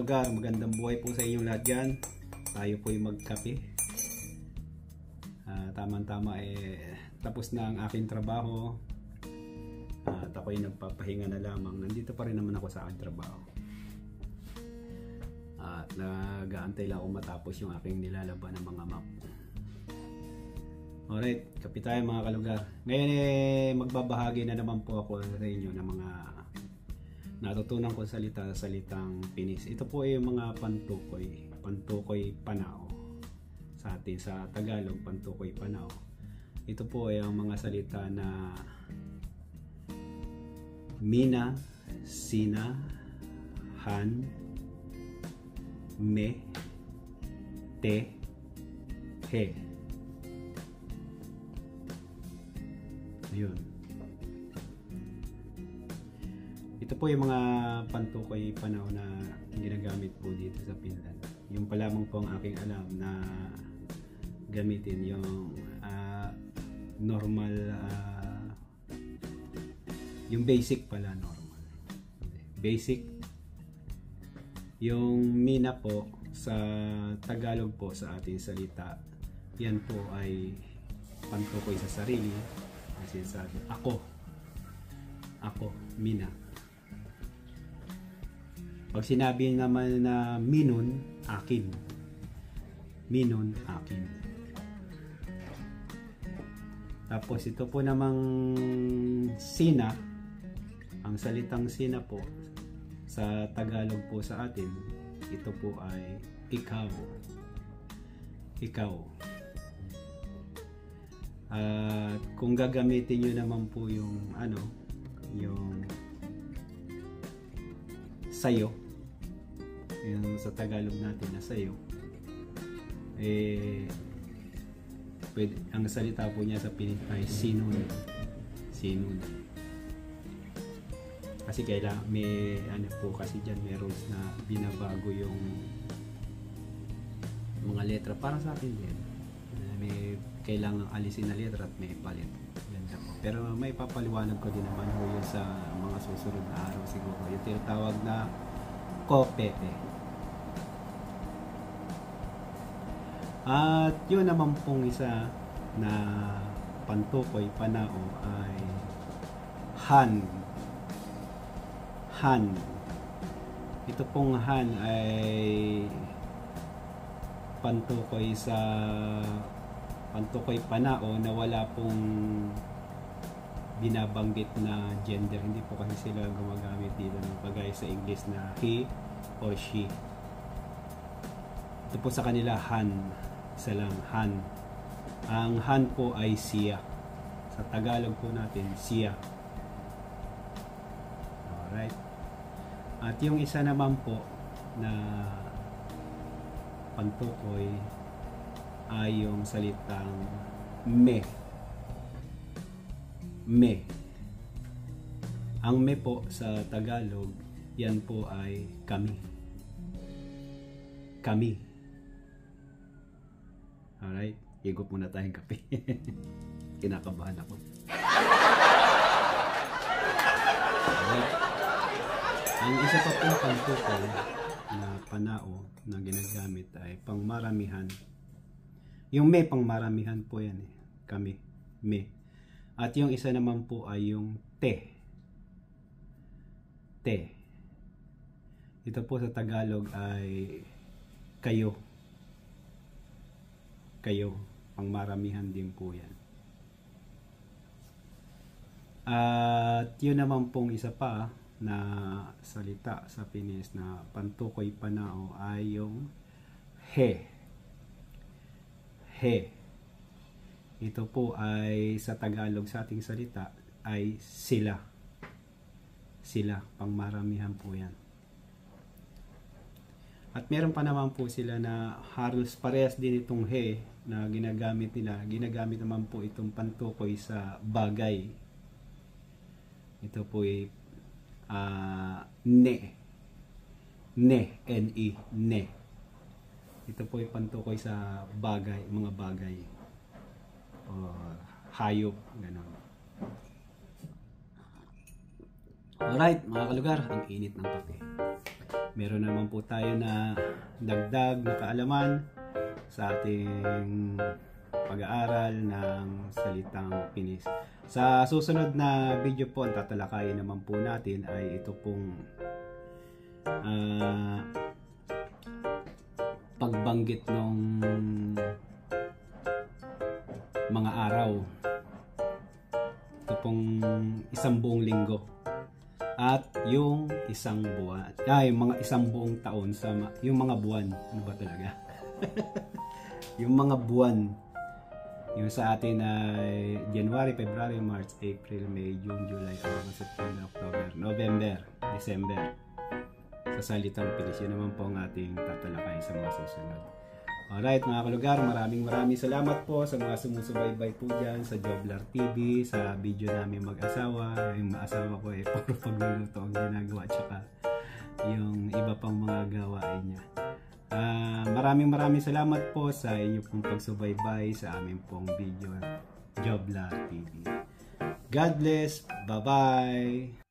kalugar, magandang buhay po sa inyong lahat dyan. Tayo po yung magkape. Tama-tama tapos na ang aking trabaho. At ako'y nagpapahinga na lamang. Nandito pa rin naman ako sa aking trabaho. At nag-aantay lang ako matapos yung aking nilalaban ng mga map. Alright, kape tayo mga kalugar. Ngayon magbabahagi na naman po ako sa inyo ng mga natutunan ko salitang Pinis. Ito po ay yung mga pantukoy panao. Sa atin sa Tagalog, pantukoy panao. Ito po ay ang mga salita na mina, sina, han, me, te, he. Ayun. Ito po yung mga pantukoy panao na ginagamit po dito sa Finland. Yung pa lamang po ang aking alam na gamitin yung normal, yung basic pala, normal. Basic. Yung mina po sa Tagalog po sa ating salita, yan po ay pantukoy sa sarili. Kasi sabi, ako, mina. Pag sinabi naman na minun, akin. Minun, akin. Tapos ito po namang sina, ang salitang sina po sa Tagalog po sa atin, ito po ay ikaw. Ikaw. At kung gagamitin nyo naman po yung yung sayo, yung sa Tagalog natin na sayo, pwede, ang salita po niya sa Pinis ay sinun. Sinun. Kasi kailangan may po kasi diyan may rules na binabago yung mga letra para sa atin din. May kailangan alisin na letra at may palit. Ganda po. Pero may papaliwanag ko din naman ho yun sa mga susunod na araw siguro. Yung tinatawag na kopepe. At yun naman pong isa na pantukoy panao ay han. Han. Ito pong han ay pantukoy sa pantukoy panao na wala pong binabanggit na gender. Hindi po kasi sila gumagamit dito ng pagaya sa English na he or she. Ito po sa kanila han. Isa lang, han. Ang han po ay siya. Sa Tagalog po natin, siya. Alright. At yung isa naman po na pantukoy ay yung salitang me. Me. Ang me po sa Tagalog, yan po ay kami. Kami. Alright, higop muna tayong kape. Kinakabahan ako. Alright. Ang isa pa pong pantukoy na panao na ginagamit ay pangmaramihan. Yung me, pangmaramihan po yan eh. Kami, me. At yung isa naman po ay yung te. Te. Ito po sa Tagalog ay kayo. Kayo. Pangmaramihan din po yan. At yun naman pong isa pa na salita sa Pinis na pantukoy panao ay yung he. He. Ito po ay sa Tagalog sa ating salita ay sila. Sila, pangmaramihan po yan. At meron pa naman po sila na halos parehas din itong he na ginagamit nila. Ginagamit naman po itong pantukoy sa bagay. Ito po ay ne. Ne, N-E, ne. Ito po ay pantukoy sa bagay, mga bagay. O hayop, gano'n. Alright mga kalugar, ang init ng kape. Meron naman po tayo na dagdag na kaalaman sa ating pag-aaral ng salitang Pinis. Sa susunod na video po, ang tatalakayin naman po natin ay ito pong pagbanggit ng mga araw. Ito pong isang buong linggo at yung isang buwan, yung mga isang buong taon sa yung mga buwan. Ano ba talaga? Yung mga buwan. Yung sa atin ay January, February, March, April, May, June, July, August, September, October, November, December. Sa salitang Pinis, yun naman po ang ating tatalakay sa mga susunod. Alright mga kalugar, maraming salamat po sa mga sumusubaybay po dyan sa Joblar TV, sa video namin mag-asawa. Yung asawa ko ay puro pagluluto ang ginagawa, tsaka yung iba pang mga gawain niya. Maraming salamat po sa inyo pong pagsubaybay sa aming pong video Joblar TV. God bless, bye bye.